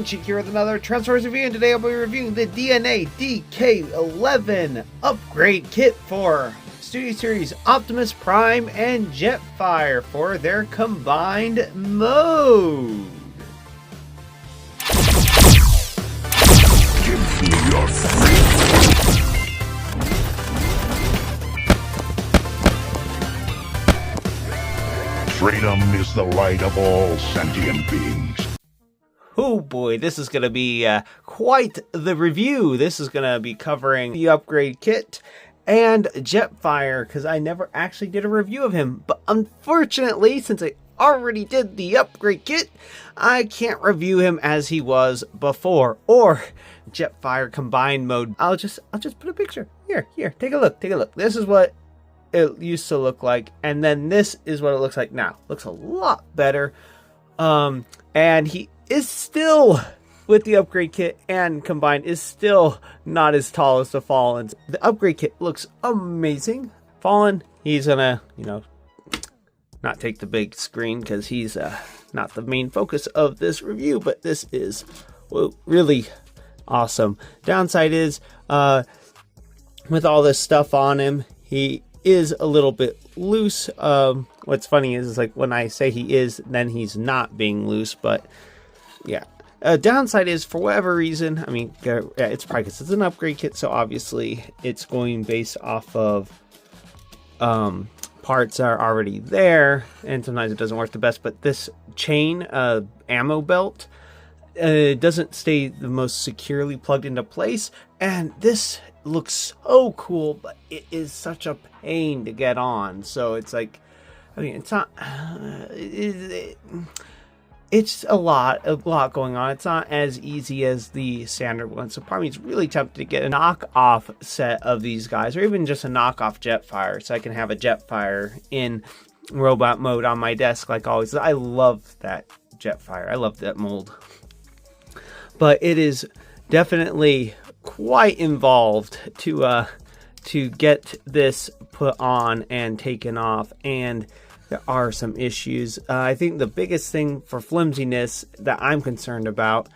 Ancient here with another Transformers review, and today I'll be reviewing the DNA DK-11 upgrade kit for Studio Series Optimus Prime and Jetfire for their combined mode. Give me your freedom is the right of all sentient beings. Oh boy, this is going to be quite the review. This is going to be covering the upgrade kit and Jetfire, because I never actually did a review of him. But unfortunately, since I already did the upgrade kit, I can't review him as he was before, or Jetfire combined mode. I'll just put a picture. Here, take a look, This is what it used to look like, and then this is what it looks like now. Looks a lot better. And he is still, with the upgrade kit and combined, is still not as tall as the Fallen. The upgrade kit looks amazing. Fallen, he's gonna, not take the big screen because he's not the main focus of this review, but this is really awesome. Downside is, with all this stuff on him, he is a little bit loose. What's funny is like when I say he is, then he's not being loose, but yeah. Downside is, for whatever reason, I mean, yeah, it's probably because it's an upgrade kit, so obviously it's going based off of parts that are already there, and sometimes it doesn't work the best, but this chain ammo belt doesn't stay the most securely plugged into place, and this looks so cool, but it is such a pain to get on. So it's like, I mean, it's not it's a lot going on. It's not as easy as the standard one, so part of me is really tempted to get a knockoff set of these guys, or even just a knockoff Jetfire, so I can have a Jetfire in robot mode on my desk like always. I love that Jetfire. I love that mold, but it is definitely quite involved to get this put on and taken off, and there are some issues. I think the biggest thing for flimsiness that I'm concerned about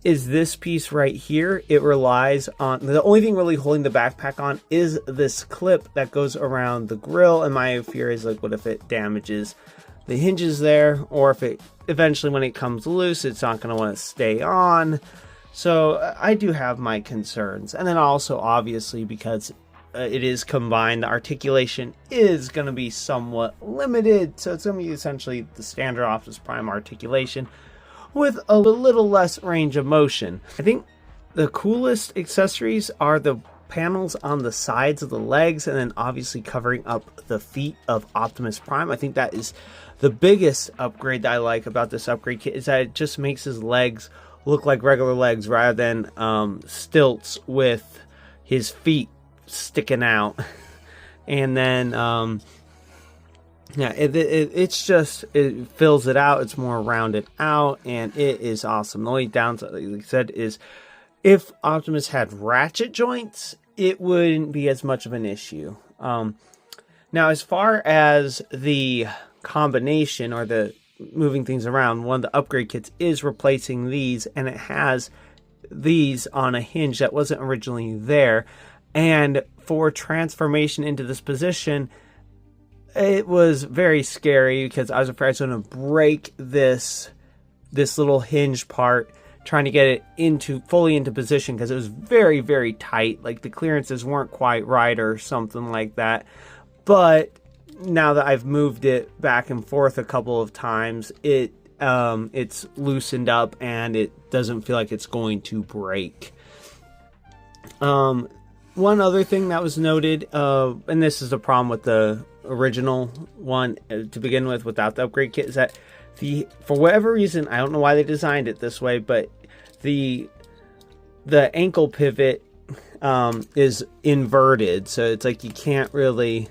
is this piece right here. It relies on, the only thing really holding the backpack on is this clip that goes around the grill, and my fear is, like, what if it damages the hinges there, or if it eventually, when it comes loose, it's not going to want to stay on. So I do have my concerns. And then also, obviously, because it is combined, the articulation is going to be somewhat limited. So it's going to be essentially the standard Optimus Prime articulation with a little less range of motion. I think the coolest accessories are the panels on the sides of the legs, and then obviously covering up the feet of Optimus Prime. I think that is the biggest upgrade that I like about this upgrade kit, is that it just makes his legs look like regular legs rather than stilts with his feet sticking out. And then yeah, it's just, it fills it out. It's more rounded out, and it is awesome. The only downside, like I said, is if Optimus had ratchet joints, it wouldn't be as much of an issue. Now, as far as the combination or the moving things around, one of the upgrade kits is replacing these, and it has these on a hinge that wasn't originally there. And for transformation into this position, it was very scary because I was afraid I was going to break this little hinge part trying to get it fully into position, because it was very, very tight. Like, the clearances weren't quite right or something like that. But now that I've moved it back and forth a couple of times, it's loosened up and it doesn't feel like it's going to break. One other thing that was noted, and this is the problem with the original one to begin with without the upgrade kit, is that for whatever reason, I don't know why they designed it this way, but the ankle pivot is inverted, so it's like you can't really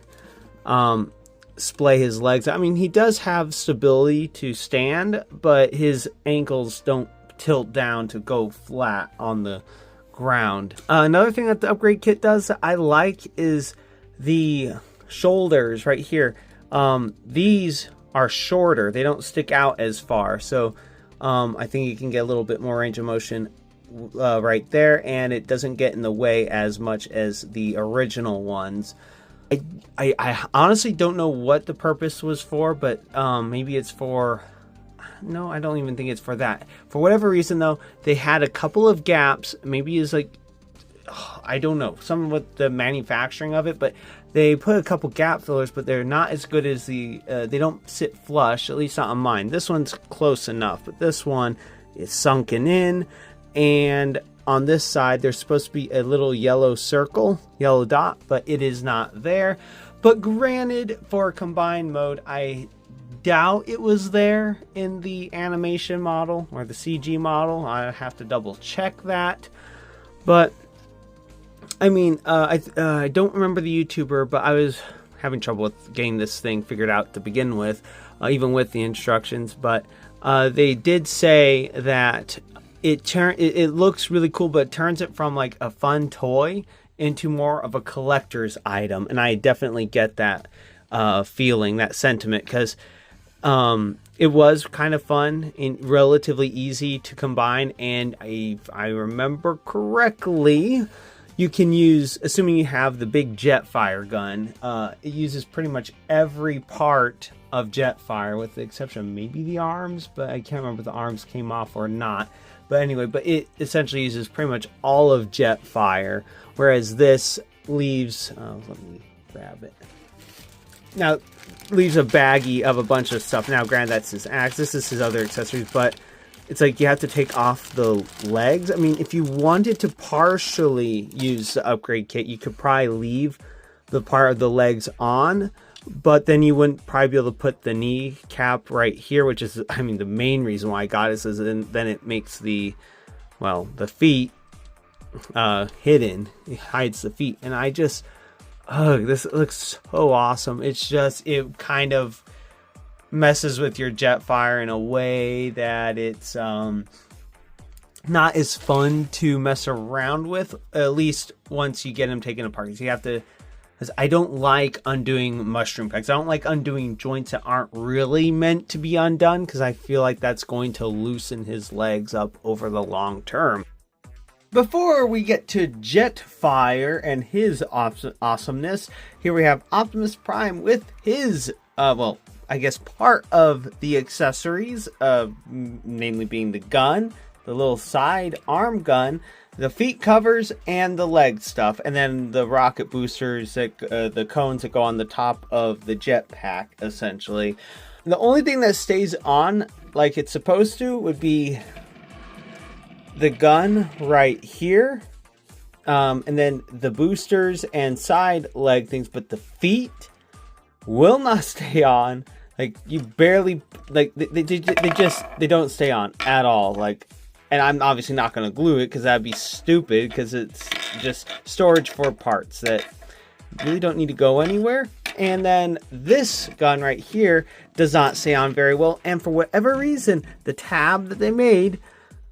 splay his legs. I mean, he does have stability to stand, but his ankles don't tilt down to go flat on the ground. Another thing that the upgrade kit does that I like is the shoulders right here. These are shorter. They don't stick out as far. So I think you can get a little bit more range of motion right there, and it doesn't get in the way as much as the original ones. I honestly don't know what the purpose was for, but maybe it's for... No, I don't even think it's for that. For whatever reason, though, they had a couple of gaps. Maybe it's like... I don't know. Some with the manufacturing of it, but they put a couple gap fillers, but they're not as good as the... they don't sit flush, at least not on mine. This one's close enough, but this one is sunken in. And on this side, there's supposed to be a little yellow circle, yellow dot, but it is not there. But granted, for combined mode, I doubt it was there in the animation model or the CG model. I have to double check that. But I mean, I don't remember the YouTuber, but I was having trouble with getting this thing figured out to begin with, even with the instructions. But they did say that it looks really cool, but it turns it from like a fun toy into more of a collector's item. And I definitely get that feeling, that sentiment, because it was kind of fun and relatively easy to combine. And if I remember correctly, you can use, assuming you have the big Jetfire gun, it uses pretty much every part of Jetfire with the exception of maybe the arms, but I can't remember if the arms came off or not. But anyway, but it essentially uses pretty much all of Jetfire, whereas this leaves, let me grab it. Now, leaves a baggie of a bunch of stuff. Now, granted, that's his axe. This is his other accessories, but it's like you have to take off the legs. I mean, if you wanted to partially use the upgrade kit, you could probably leave the part of the legs on, but then you wouldn't probably be able to put the knee cap right here, which is, I mean, the main reason why I got it is then it makes the feet hidden. It hides the feet. And I just, this looks so awesome. It's just, it kind of messes with your Jetfire in a way that it's not as fun to mess around with, at least once you get him taken apart. So you have to, because I don't like undoing mushroom pegs. I don't like undoing joints that aren't really meant to be undone, because I feel like that's going to loosen his legs up over the long term. Before we get to Jetfire and his awesomeness, here we have Optimus Prime with his, I guess part of the accessories, namely being the gun, the little side arm gun, the feet covers, and the leg stuff, and then the rocket boosters, that, the cones that go on the top of the jetpack, essentially. The only thing that stays on like it's supposed to would be the gun right here, and then the boosters and side leg things, but the feet will not stay on. Like, you barely, like, they don't stay on at all. Like, and I'm obviously not going to glue it, because that'd be stupid, because it's just storage for parts that really don't need to go anywhere. And then this gun right here does not stay on very well, and for whatever reason, the tab that they made,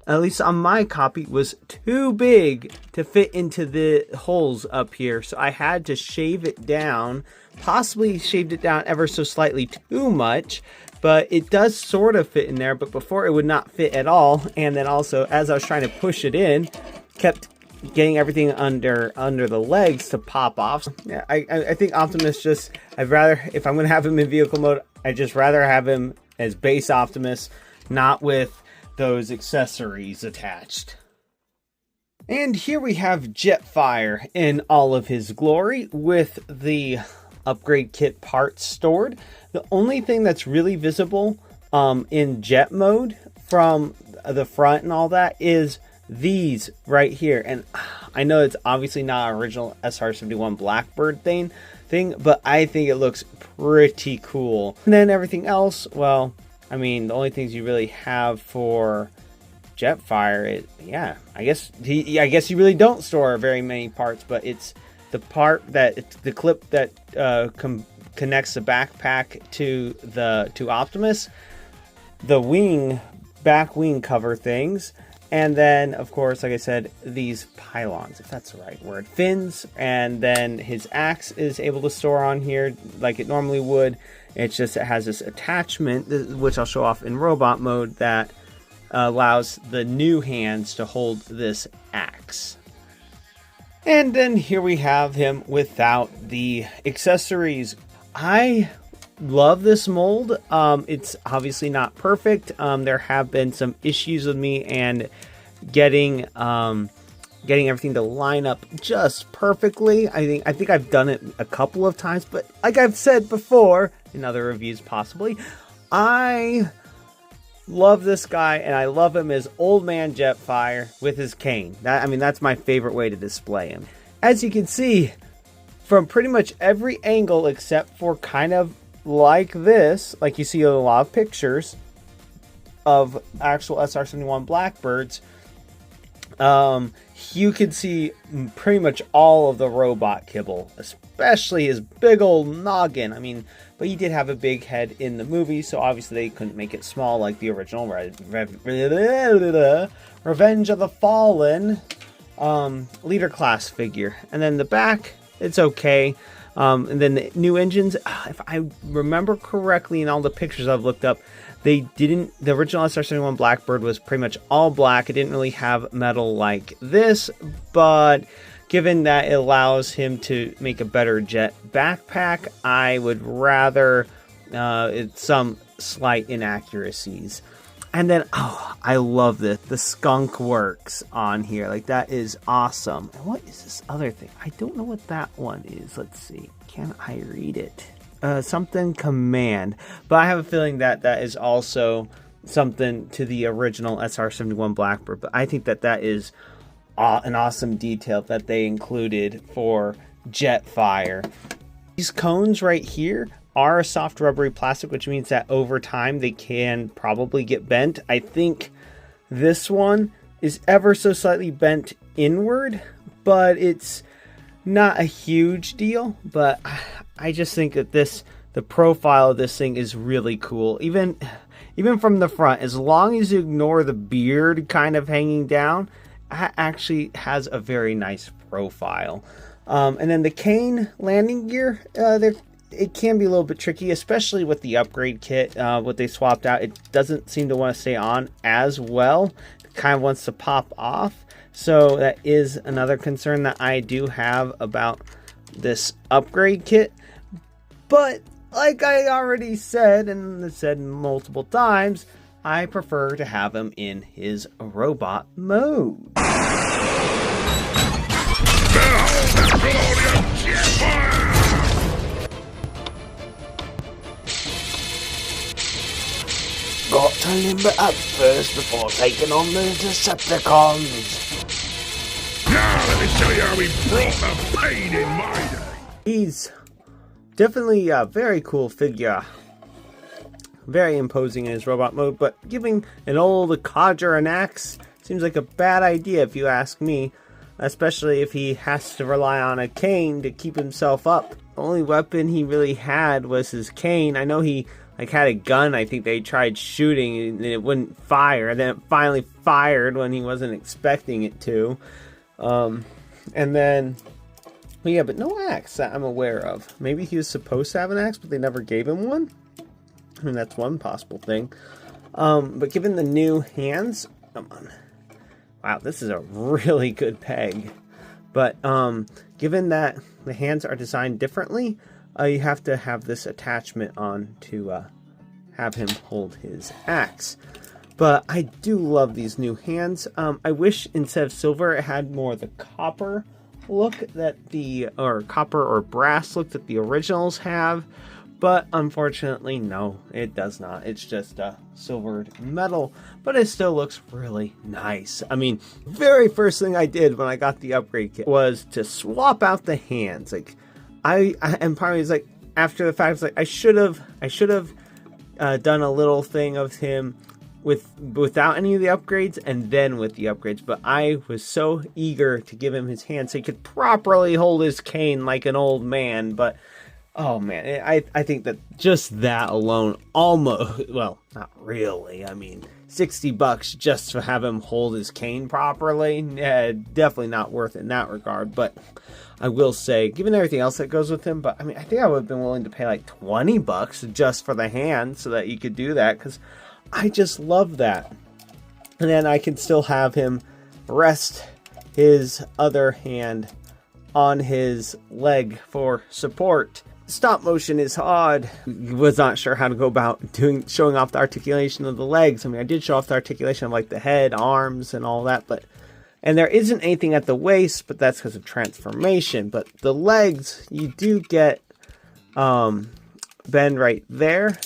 at least on my copy, was too big to fit into the holes up here. So I had to shave it down, possibly shaved it down ever so slightly too much, but it does sort of fit in there, but before it would not fit at all. And then also, as I was trying to push it in, kept getting everything under the legs to pop off. So, yeah, I think Optimus just, I'd rather, if I'm going to have him in vehicle mode, I'd just rather have him as base Optimus, not with those accessories attached. And here we have Jetfire in all of his glory with the upgrade kit parts stored. The only thing that's really visible in jet mode from the front and all that is these right here. And I know it's obviously not original SR-71 Blackbird thing, but I think it looks pretty cool. And then everything else, well, I mean, the only things you really have for Jetfire, I guess you really don't store very many parts, but it's the part that, it's the clip that connects the backpack to Optimus, the back wing cover things, and then, of course, like I said, these pylons, if that's the right word, fins, and then his axe is able to store on here like it normally would. It's just, it has this attachment, which I'll show off in robot mode, that allows the new hands to hold this axe. And then here we have him without the accessories. I love this mold. It's obviously not perfect. There have been some issues with me and getting everything to line up just perfectly. I think I've done it a couple of times, but like I've said before in other reviews possibly, I love this guy, and I love him as Old Man Jetfire with his cane. That's my favorite way to display him. As you can see, from pretty much every angle except for kind of like this, like you see a lot of pictures of actual SR-71 Blackbirds, you could see pretty much all of the robot kibble, especially his big old noggin. But he did have a big head in the movie, so obviously they couldn't make it small like the original Revenge of the Fallen leader class figure. And then the back, it's okay. And then the new engines, if I remember correctly in all the pictures I've looked up, the original SR-71 Blackbird was pretty much all black. It didn't really have metal like this, but given that it allows him to make a better jet backpack, I would rather some slight inaccuracies. And then, I love this. The skunk works on here. Like, that is awesome. And what is this other thing? I don't know what that one is. Let's see. Can I read it? Something command. But I have a feeling that that is also something to the original SR-71 Blackbird. But I think that that is an awesome detail that they included for Jetfire. These cones right here are a soft rubbery plastic, which means that over time they can probably get bent. I think this one is ever so slightly bent inward, but it's not a huge deal. But I just think that the profile of this thing is really cool. Even from the front, as long as you ignore the beard kind of hanging down, it actually has a very nice profile. And then the cane landing gear, it can be a little bit tricky, especially with the upgrade kit. What they swapped out, it doesn't seem to want to stay on as well. It kind of wants to pop off. So that is another concern that I do have about this upgrade kit. But like I already said, and said multiple times, I prefer to have him in his robot mode. Got to limber up first before taking on the Decepticons. Now let me show you how we brought the pain in my day. He's definitely a very cool figure. Very imposing in his robot mode, but giving an old codger an axe seems like a bad idea if you ask me. Especially if he has to rely on a cane to keep himself up. The only weapon he really had was his cane. I know he had a gun. I think they tried shooting and it wouldn't fire. And then it finally fired when he wasn't expecting it to. And then, well, yeah, but no axe that I'm aware of. Maybe he was supposed to have an axe, but they never gave him one. That's one possible thing. But given the new hands, come on. Wow, this is a really good peg. But given that the hands are designed differently, you have to have this attachment on to have him hold his axe. But I do love these new hands. I wish instead of silver it had more of the copper look that or copper or brass look that the originals have. But unfortunately, no, it does not. It's just a silvered metal, but it still looks really nice. Very first thing I did when I got the upgrade kit was to swap out the hands. Like, and part of me was like, after the fact, I should have done a little thing of him without any of the upgrades and then with the upgrades. But I was so eager to give him his hands so he could properly hold his cane like an old man, but. Oh man, I think that just that alone almost, well, not really. $60 just to have him hold his cane properly, definitely not worth it in that regard. But I will say, given everything else that goes with him, but I think I would have been willing to pay like $20 just for the hand so that you could do that, because I just love that. And then I can still have him rest his other hand on his leg for support. Stop motion is hard. Was not sure how to go about showing off the articulation of the legs. I mean, I did show off the articulation of like the head, arms, and all that, and there isn't anything at the waist, but that's because of transformation. But the legs, you do get bend right there.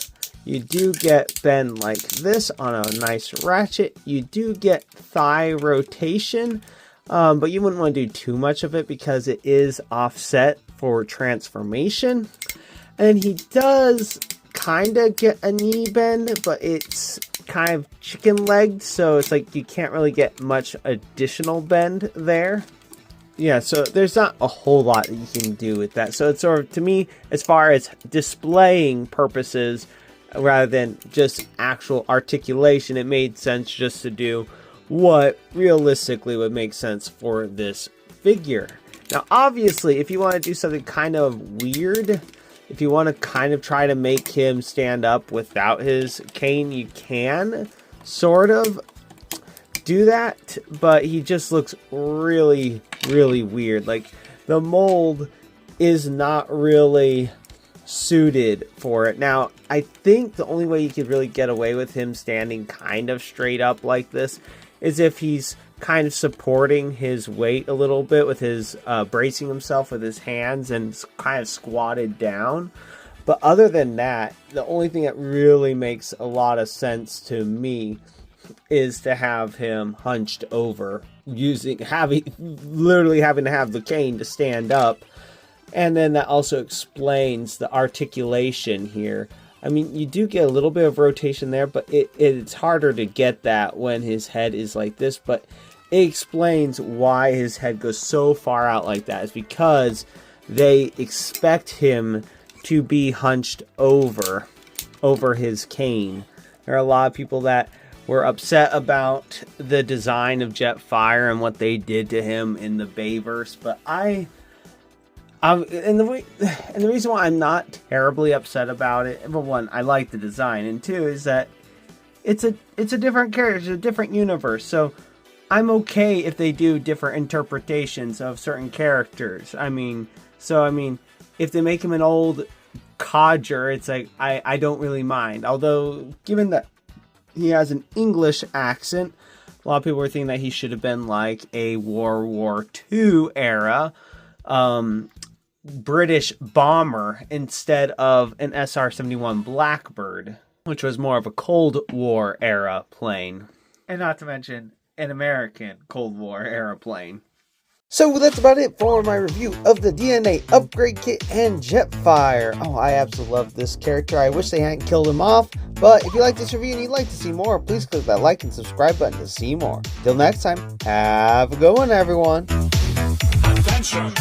You do get bend like this on a nice ratchet. You do get thigh rotation, but you wouldn't want to do too much of it because it is offset for transformation. And he does kind of get a knee bend, but it's kind of chicken legged, so it's like you can't really get much additional bend there. Yeah, so there's not a whole lot that you can do with that. So it's sort of, to me, as far as displaying purposes rather than just actual articulation, it made sense just to do what realistically would make sense for this figure. Now, obviously, if you want to do something kind of weird, if you want to kind of try to make him stand up without his cane, you can sort of do that, but he just looks really, really weird. Like, the mold is not really suited for it. Now, I think the only way you could really get away with him standing kind of straight up like this is if he's kind of supporting his weight a little bit with his bracing himself with his hands and kind of squatted down. But other than that, the only thing that really makes a lot of sense to me is to have him hunched over, literally having to have the cane to stand up. And then that also explains the articulation here. I mean, you do get a little bit of rotation there, but it's harder to get that when his head is like this. But it explains why his head goes so far out like that. It's because they expect him to be hunched over his cane. There are a lot of people that were upset about the design of Jetfire and what they did to him in the Bayverse, but and the reason why I'm not terribly upset about it, number one, I like the design, and two is that it's a different character, it's a different universe, so I'm okay if they do different interpretations of certain characters. I mean, if they make him an old codger, it's like I don't really mind. Although, given that he has an English accent, a lot of people were thinking that he should have been like a World War II era British bomber instead of an SR-71 Blackbird, which was more of a Cold War era plane. And not to mention an American Cold War era plane. So that's about it for my review of the DNA Upgrade Kit and Jetfire. Oh, I absolutely love this character. I wish they hadn't killed him off. But if you like this review and you'd like to see more, please click that like and subscribe button to see more. Till next time, have a good one, everyone. Attention!